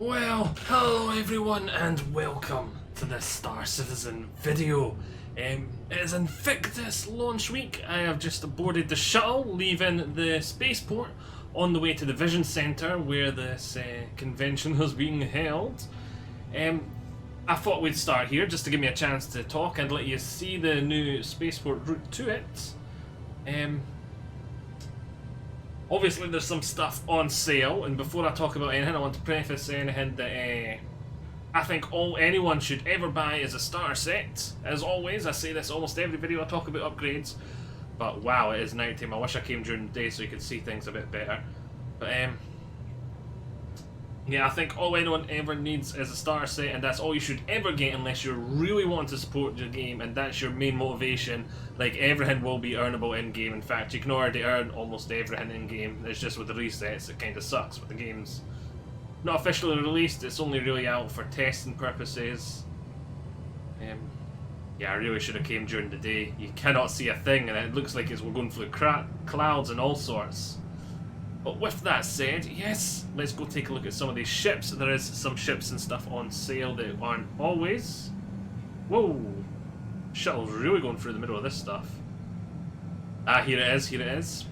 Well, hello everyone and welcome to this Star Citizen video. It is Invictus launch week. I have just boarded the shuttle, leaving the spaceport on the way to the Vision Center where this convention is being held. I thought we'd start here just to give me a chance to talk and let you see the new spaceport route to it. Obviously there's some stuff on sale, and before I talk about anything I want to preface anything that I think anyone should ever buy is a starter set. As always, I say this almost every video I talk about upgrades, but wow, it is night time. I wish I came during the day so you could see things a bit better. But yeah, I think all anyone ever needs is a starter set, and that's all you should ever get unless you really want to support the game and that's your main motivation. Like, everything will be earnable in-game. In fact, you can already earn almost everything in-game. It's just with the resets it kind of sucks, but the game's not officially released, it's only really out for testing purposes. Yeah, I really should have came during the day. You cannot see a thing and it looks like we're going through clouds and all sorts. But with that said, yes, let's go take a look at some of these ships. There is some ships and stuff on sale that aren't always. Whoa! Shuttle's really going through the middle of this stuff. Ah, here it is, here it is.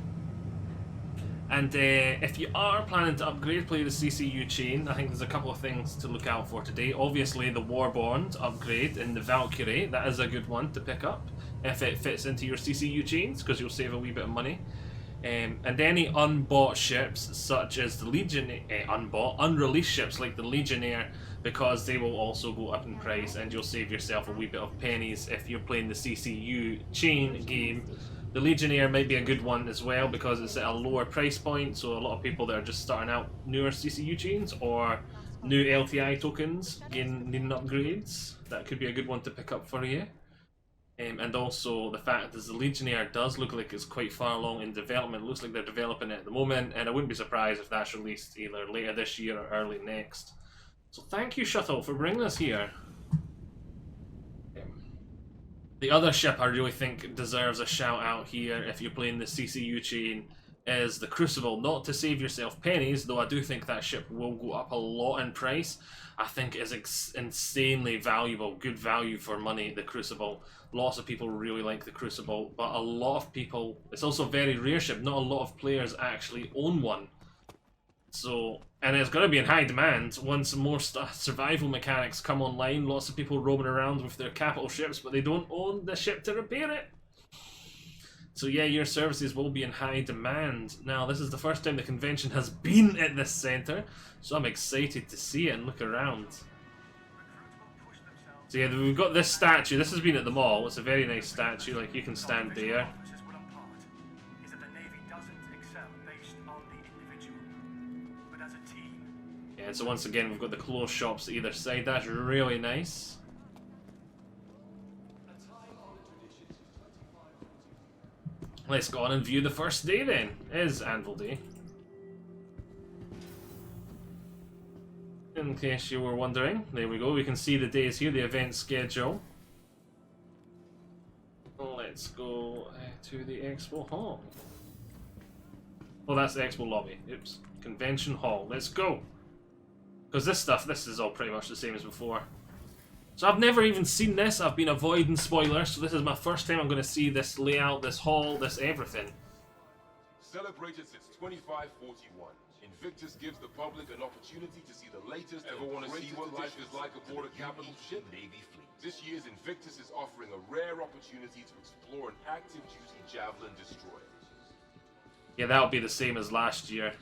And if you are planning to upgrade, play the CCU chain, I think there's a couple of things to look out for today. Obviously the Warbond upgrade in the Valkyrie, that is a good one to pick up if it fits into your CCU chains, because you'll save a wee bit of money. And any unbought ships, such as the unreleased ships like the Legionnaire, because they will also go up in price and you'll save yourself a wee bit of pennies if you're playing the CCU chain game. The Legionnaire might be a good one as well because it's at a lower price point, so a lot of people that are just starting out newer CCU chains or new LTI tokens needing upgrades, that could be a good one to pick up for you. And also the fact that the Legionnaire does look like it's quite far along in development. It looks like they're developing it at the moment, and I wouldn't be surprised if that's released either later this year or early next. So thank you, Shuttle, for bringing us here. The other ship I really think deserves a shout out here if you're playing the CCU chain is the Crucible. Not to save yourself pennies, though I do think that ship will go up a lot in price. I think it is insanely valuable, good value for money, the Crucible. Lots of people really like the Crucible, but a lot of people, it's also a very rare ship, not a lot of players actually own one. So, and it's going to be in high demand once more survival mechanics come online. Lots of people roaming around with their capital ships, but they don't own the ship to repair it. So yeah, your services will be in high demand. Now, this is the first time the convention has been at this centre, so I'm excited to see it and look around. So yeah, we've got this statue. This has been at the mall. It's a very nice statue, like you can stand there. Yeah, so once again, we've got the closed shops either side. That's really nice. Let's go on and view the first day then. It is Anvil Day. In case you were wondering, there we go. We can see the days here, the event schedule. Let's go to the Expo Hall. Oh, that's the Expo Lobby. Oops. Convention Hall. Let's go. Because this is all pretty much the same as before. So I've never even seen this. I've been avoiding spoilers, so this is my first time I'm going to see this layout, this hall, this everything. Celebrated since 2541, Invictus gives the public an opportunity to see the latest. Ever want to see what life is like aboard a capital ship? Navy fleet. This year's Invictus is offering a rare opportunity to explore an active-duty Javelin destroyer. Yeah, that'll be the same as last year.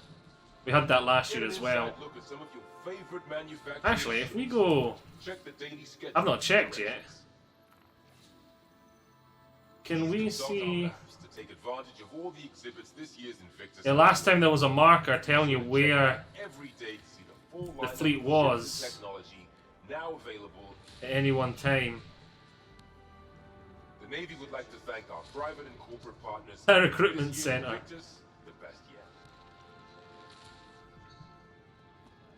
We had that last year as well. Look at some of your favorite manufacturers. Actually, if we go... Check the daily schedule. I've not checked yet. Can we see... To take advantage of all the exhibits this year's Invictus. Yeah, last time there was a marker telling you where every day to see the full the fleet was technology now available at any one time. The Navy would like to thank our private and corporate partners. A recruitment center. Invictus, the best yet.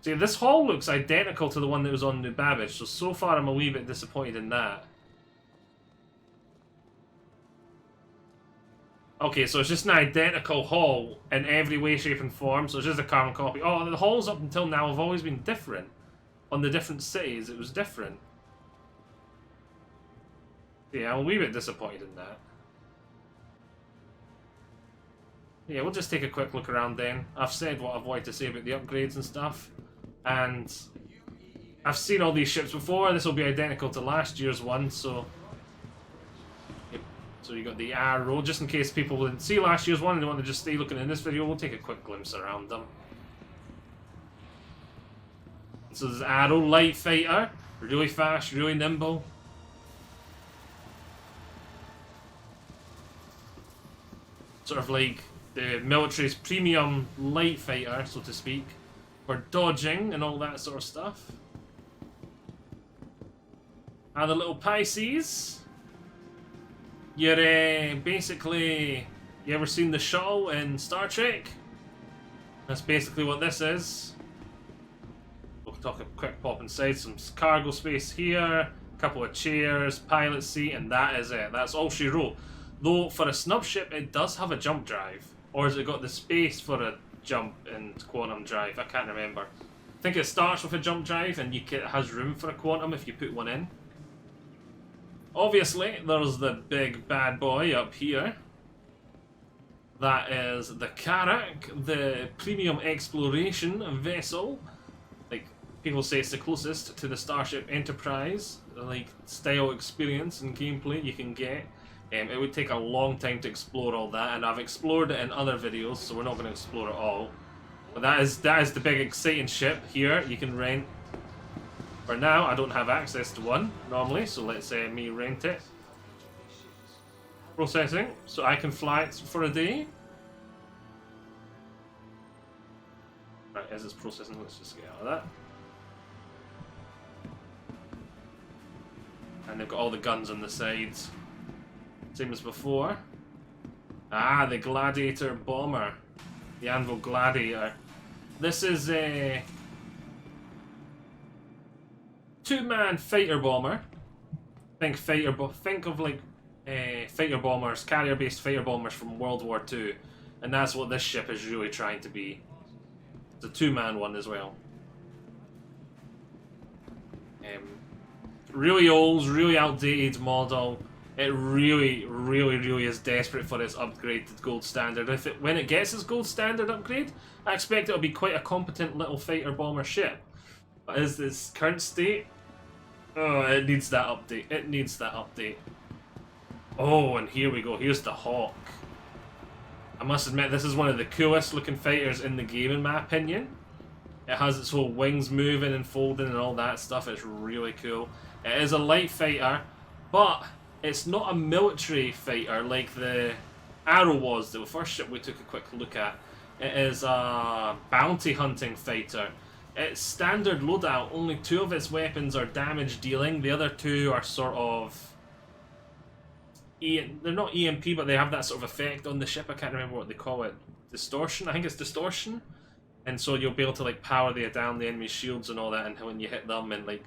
See, this hall looks identical to the one that was on New Babbage, so far I'm a wee bit disappointed in that. Okay, so it's just an identical hall in every way, shape and form, so it's just a carbon copy. Oh, the halls up until now have always been different. on the different cities, it was different. Yeah, I'm a wee bit disappointed in that. Yeah, we'll just take a quick look around then. I've said what I've wanted to say about the upgrades and stuff. And I've seen all these ships before. This will be identical to last year's one, so... Yep. So you got the Arrow, just in case people didn't see last year's one and they want to just stay looking in this video, we'll take a quick glimpse around them. So there's Arrow, light fighter, really fast, really nimble. Sort of like the military's premium light fighter, so to speak, for dodging and all that sort of stuff. And the little Pisces. You're basically, you ever seen the shuttle in Star Trek? That's basically what this is. We'll talk a quick pop inside, some cargo space here, a couple of chairs, pilot seat, and that is it. That's all she wrote. Though for a snub ship, it does have a jump drive. Or has it got the space for a jump and quantum drive? I can't remember. I think it starts with a jump drive and it has room for a quantum if you put one in. Obviously, there's the big bad boy up here. That is the Karak, the premium exploration vessel. Like, people say it's the closest to the Starship Enterprise, like, style experience and gameplay you can get. It would take a long time to explore all that, and I've explored it in other videos, so we're not going to explore it all. But that is the big exciting ship here you can rent. For now, I don't have access to one normally, so let's me rent it. Processing, so I can fly it for a day. Right, as it's processing, let's just get out of that. And they've got all the guns on the sides. Same as before. Ah, the Gladiator bomber. The Anvil Gladiator. This is a two-man fighter bomber. Think of like fighter bombers, carrier-based fighter bombers from World War II. And that's what this ship is really trying to be. It's a two-man one as well. Really old, really outdated model. It really is desperate for its upgrade to gold standard. When it gets its gold standard upgrade, I expect it'll be quite a competent little fighter bomber ship. But as this current state, oh, it needs that update. It needs that update. Oh, and here we go. Here's the Hawk. I must admit, this is one of the coolest looking fighters in the game, in my opinion. It has its whole wings moving and folding and all that stuff. It's really cool. It is a light fighter, but it's not a military fighter like the Arrow was, the first ship we took a quick look at. It is a bounty hunting fighter. Its standard loadout, only 2 of its weapons are damage dealing. The other 2 are sort of... they're not EMP, but they have that sort of effect on the ship. I can't remember what they call it. Distortion? I think it's distortion. And so you'll be able to like power down the enemy's shields and all that, and when you hit them and like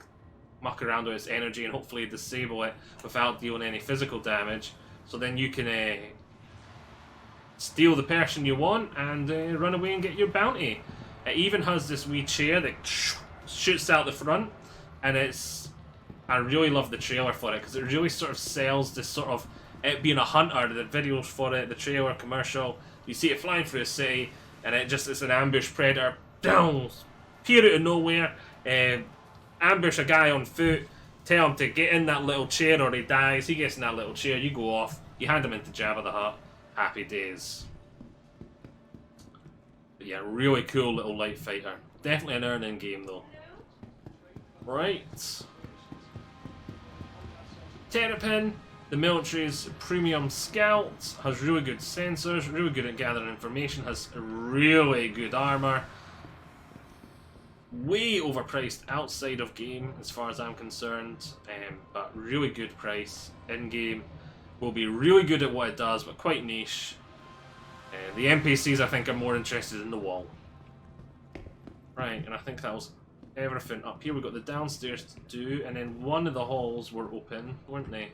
muck around with its energy and hopefully disable it without dealing any physical damage. So then you can steal the person you want and run away and get your bounty. It even has this wee chair that shoots out the front, and I really love the trailer for it because it really sort of sells this sort of it being a hunter. The videos for it, the trailer, commercial, you see it flying through a city, and it's an ambush predator. Down, appear out of nowhere. Ambush a guy on foot, tell him to get in that little chair or he dies. He gets in that little chair, you go off, you hand him into Jabba the Hutt. Happy days. But yeah, really cool little light fighter. Definitely an earning game though. Right. Terrapin, the military's premium scout, has really good sensors, really good at gathering information, has really good armor. Way overpriced outside of game as far as I'm concerned, but really good price in game. Will be really good at what it does, but quite niche. The NPCs I think are more interested in the wall. Right, and I think that was everything. Up here we've got the downstairs to do, and then one of the halls were open, weren't they?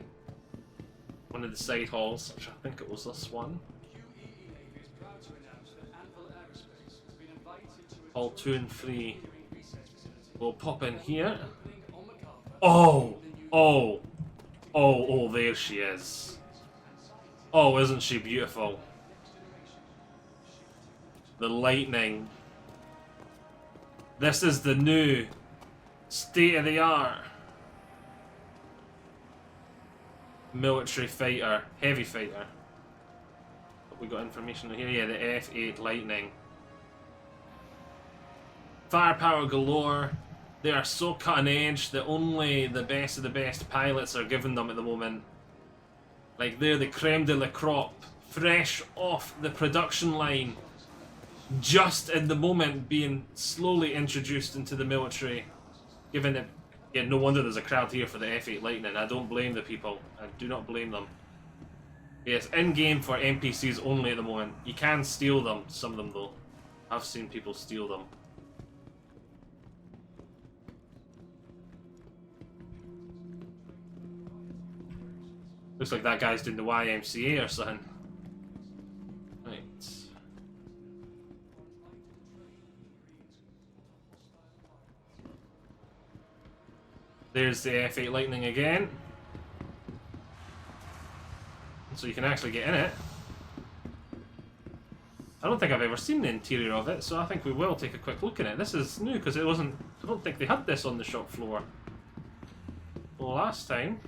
One of the side halls, which I think it was this one. Hall 2 and 3. We'll pop in here. Oh! Oh! Oh, oh, there she is. Oh, isn't she beautiful? The lightning. This is the new state-of-the-art military fighter, heavy fighter. We got information here, yeah, the F8 Lightning. Firepower galore. They are so cutting edge that only the best of the best pilots are given them at the moment. Like, they're the creme de la crop, fresh off the production line, just in the moment being slowly introduced into the military. Given it, yeah, no wonder there's a crowd here for the F8 Lightning. I don't blame the people. I do not blame them. Yes, in-game for NPCs only at the moment. You can steal them, some of them though. I've seen people steal them. Looks like that guy's doing the YMCA or something. Right. There's the F8 Lightning again. So you can actually get in it. I don't think I've ever seen the interior of it, so I think we will take a quick look at it. This is new because it wasn't... I don't think they had this on the shop floor. Well, last time...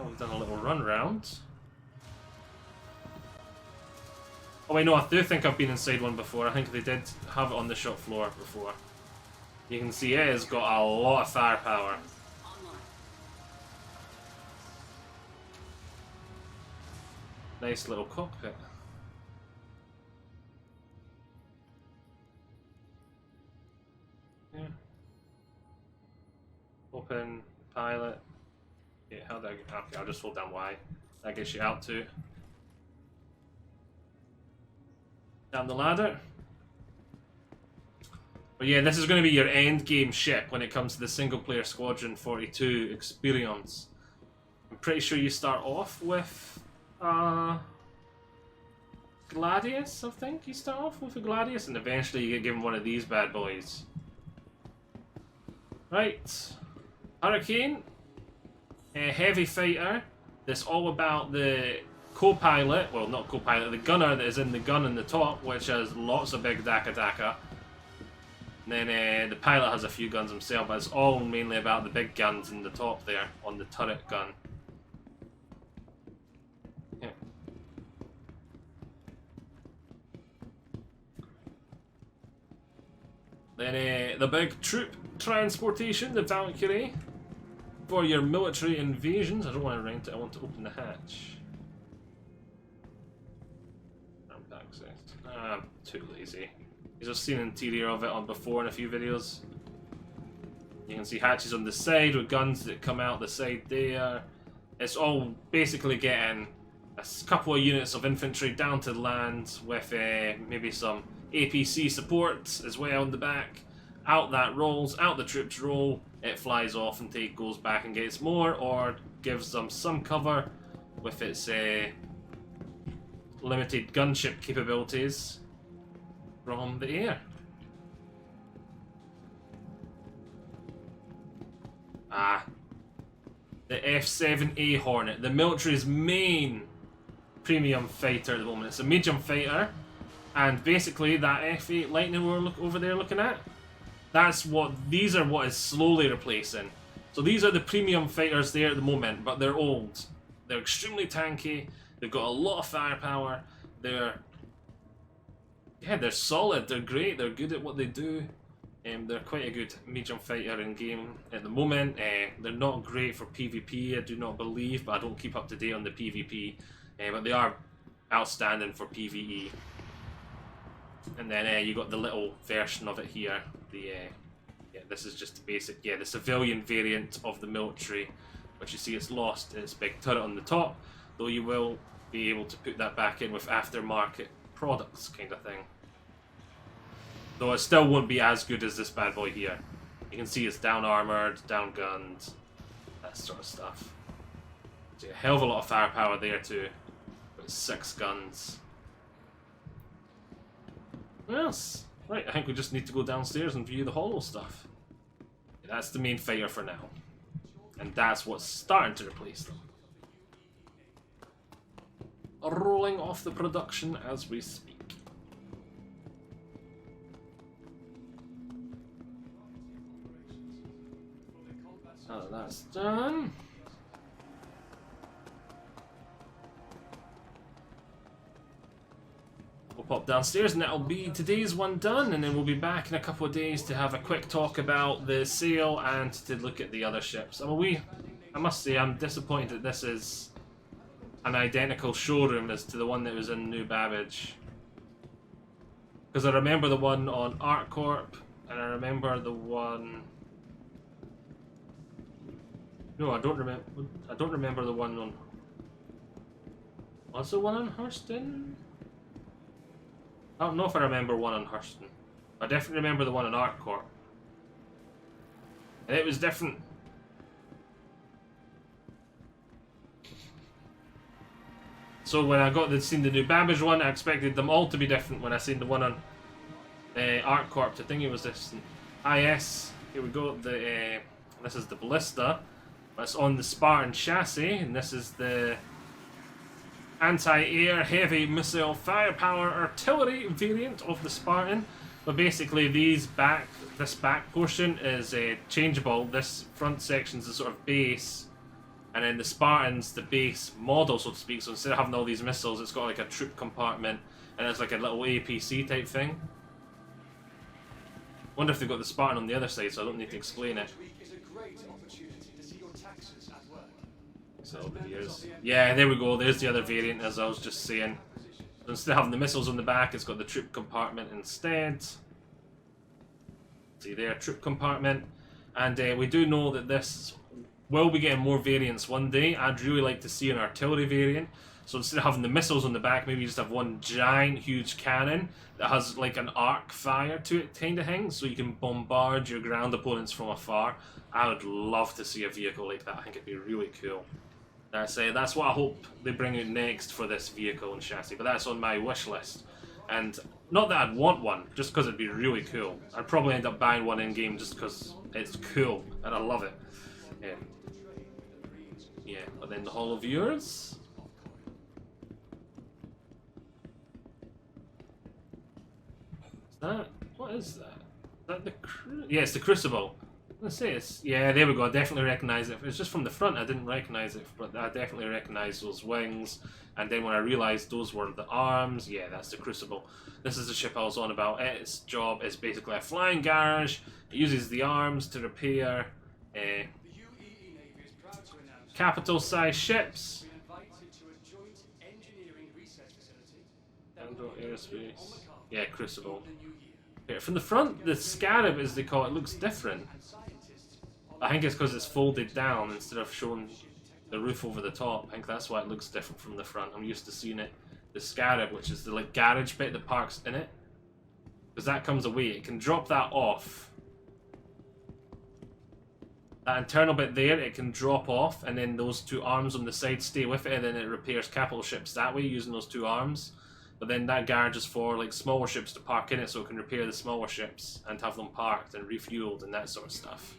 we've done a little run round. Oh wait, no, I do think I've been inside one before. I think they did have it on the shop floor before. You can see it has got a lot of firepower. Nice little cockpit. Yeah. Open, pilot. Yeah, how do I get... Okay, I'll just hold down Y. That gets you out too. Down the ladder. But yeah, this is going to be your end game ship when it comes to the single player Squadron 42 experience. I'm pretty sure you start off with Gladius, I think you start off with a Gladius, and eventually you get given one of these bad boys. Right. Hurricane. A heavy fighter that's all about the co-pilot, well not co-pilot, the gunner that is in the gun in the top, which has lots of big daka. And then the pilot has a few guns himself, but it's all mainly about the big guns in the top there, on the turret gun. Yeah. Then the big troop transportation, the Valkyrie. For your military invasions. I don't want to rent it, I want to open the hatch. I'm too lazy. You've just seen the interior of it on before in a few videos. You can see hatches on the side with guns that come out the side there. It's all basically getting a couple of units of infantry down to land with maybe some APC support as well in the back. Out that rolls, out the troops roll, it flies off and goes back and gets more, or gives them some cover with its limited gunship capabilities from the air. Ah. The F-7A Hornet, the military's main premium fighter at the moment. It's a medium fighter, and basically that F-8 Lightning we're over there looking at, these are what is slowly replacing. So these are the premium fighters there at the moment, but they're old. They're extremely tanky, they've got a lot of firepower, they're solid, they're great, they're good at what they do. They're quite a good medium fighter in game at the moment. They're not great for PvP, I do not believe, but I don't keep up to date on the PvP. But they are outstanding for PvE. And then you got the little version of it here. This is just the basic, the civilian variant of the military, which you see it's lost its big turret on the top, though you will be able to put that back in with aftermarket products kind of thing. Though it still won't be as good as this bad boy here. You can see it's down armored, down gunned, that sort of stuff. So a hell of a lot of firepower there too, with 6 guns. What else? Right, I think we just need to go downstairs and view the holo stuff. That's the main fighter for now. And that's what's starting to replace them. Rolling off the production as we speak. Now that that's done. We'll pop downstairs and that'll be today's one done, and then we'll be back in a couple of days to have a quick talk about the sale and to look at the other ships. I must say I'm disappointed that this is an identical showroom as to the one that was in New Babbage. Because I remember the one on ArtCorp, and I remember the one... No, I don't remember the one on... Was there one on Hurston? I don't know if I remember one on Hurston. I definitely remember the one on ArtCorp. And it was different. So when I seen the New Babbage one, I expected them all to be different. When I seen the one on ArtCorp, I think it was this. Ah yes, here we go. This is the Ballista. That's on the Spartan chassis, and this is the anti-air heavy missile firepower artillery variant of the Spartan. But basically this back portion is changeable. This front section is the sort of base, and then the Spartan's the base model, so to speak. So instead of having all these missiles, it's got like a troop compartment, and it's like a little APC type thing. Wonder if they've got the Spartan on the other side, so I don't need to explain it. So yeah, there we go. There's the other variant, as I was just saying. So instead of having the missiles on the back, it's got the troop compartment instead. See there, troop compartment. And we do know that this will be getting more variants one day. I'd really like to see an artillery variant. So instead of having the missiles on the back, maybe you just have one giant, huge cannon that has like an arc fire to it kind of thing, so you can bombard your ground opponents from afar. I would love to see a vehicle like that. I think it'd be really cool. That's what I hope they bring out next for this vehicle and chassis, but that's on my wish list. And not that I'd want one, just because it'd be really cool. I'd probably end up buying one in game just because it's cool and I love it. Yeah, but then the holo viewers. What is that? Is that the yeah, it's the Crucible. Let's say it's, yeah, there we go. I definitely recognise it. It's just from the front I didn't recognise it, but I definitely recognise those wings. And then when I realised those were the arms, yeah, that's the Crucible. This is the ship I was on about. Its job is basically a flying garage. It uses the arms to repair capital-sized ships. Aerospace. Yeah, Crucible. Here, from the front, the Scarab, as they call it, looks different. I think it's because it's folded down instead of showing the roof over the top. I think that's why it looks different from the front. I'm used to seeing it, the Scarab, which is the like garage bit that parks in it. Because that comes away. It can drop that off. That internal bit there, it can drop off, and then those two arms on the side stay with it, and then it repairs capital ships that way using those two arms. But then that garage is for like smaller ships to park in it, so it can repair the smaller ships and have them parked and refueled and that sort of stuff.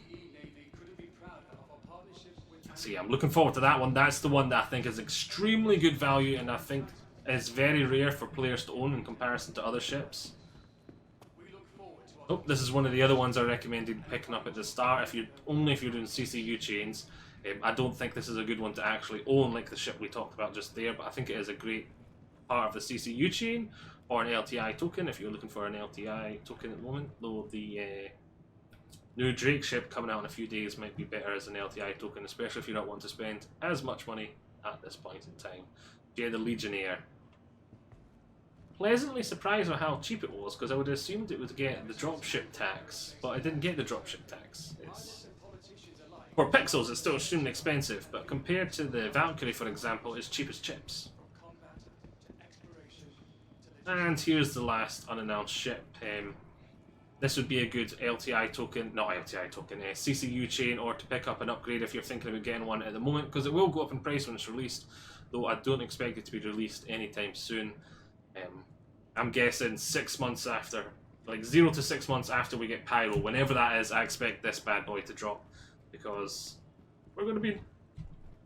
So yeah, I'm looking forward to that one. That's the one that I think is extremely good value, and I think is very rare for players to own in comparison to other ships. Oh, this is one of the other ones I recommended picking up at the start, only if you're doing CCU chains. I don't think this is a good one to actually own like the ship we talked about just there, but I think it is a great part of the CCU chain, or an LTI token if you're looking for an LTI token at the moment, though the new Drake ship coming out in a few days might be better as an LTI token, especially if you don't want to spend as much money at this point in time. Yeah, the Legionnaire. Pleasantly surprised with how cheap it was, because I would have assumed it would get the dropship tax, but I didn't get the dropship tax. For pixels it's still extremely expensive, but compared to the Valkyrie, for example, it's cheap as chips. And here's the last unannounced ship. This would be a good LTI token, not LTI token, CCU chain, or to pick up an upgrade if you're thinking about getting one at the moment, because it will go up in price when it's released, though I don't expect it to be released anytime soon. I'm guessing 6 months after like 0 to 6 months after we get Pyro, whenever that is, I expect this bad boy to drop, because we're going to be,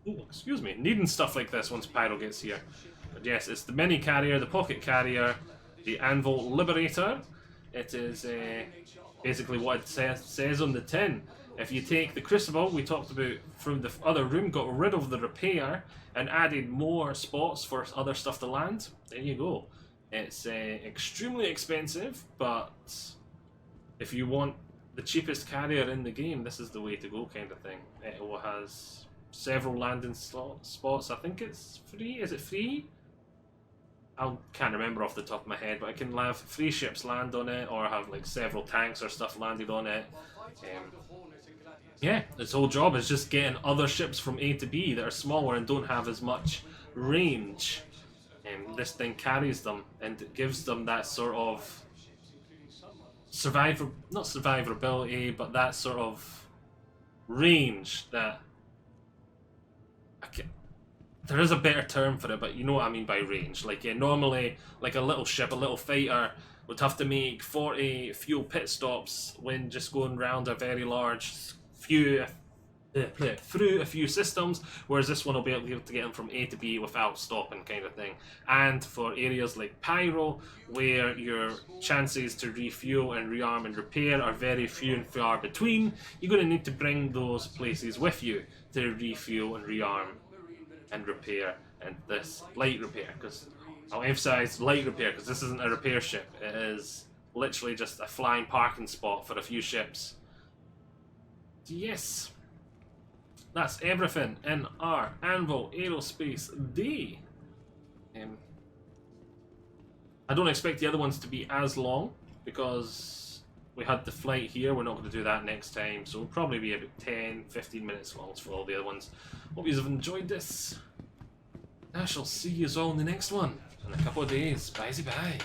excuse me, needing stuff like this once Pyro gets here. But yes, it's the mini carrier, the pocket carrier, the Anvil Liberator. It is basically what it says on the tin. If you take the crucible we talked about from the other room, got rid of the repair, and added more spots for other stuff to land, there you go. It's extremely expensive, but if you want the cheapest carrier in the game, this is the way to go, kind of thing. It has several landing spots. I think it's free. Is it free? I can't remember off the top of my head, but I can have 3 ships land on it, or have like several tanks or stuff landed on it. Yeah, its whole job is just getting other ships from A to B that are smaller and don't have as much range. This thing carries them, and it gives them that sort of not survivability, but that sort of range that there is a better term for it, but you know what I mean by range. Like normally, like a little ship, a little fighter would have to make 40 fuel pit stops when just going around a very large through a few systems, whereas this one will be able to get them from A to B without stopping, kind of thing. And for areas like Pyro, where your chances to refuel and rearm and repair are very few and far between, you're going to need to bring those places with you to refuel and rearm and repair. And this light repair, because I'll emphasize light repair, because this isn't a repair ship, it is literally just a flying parking spot for a few ships. Yes, that's everything in our Anvil Aerospace Day. I don't expect the other ones to be as long, because we had the flight here. We're not going to do that next time, so it'll probably be about 10-15 minutes long for all the other ones. Hope you have enjoyed this. I shall see you all in the next one in a couple of days. Bye-bye. Bye.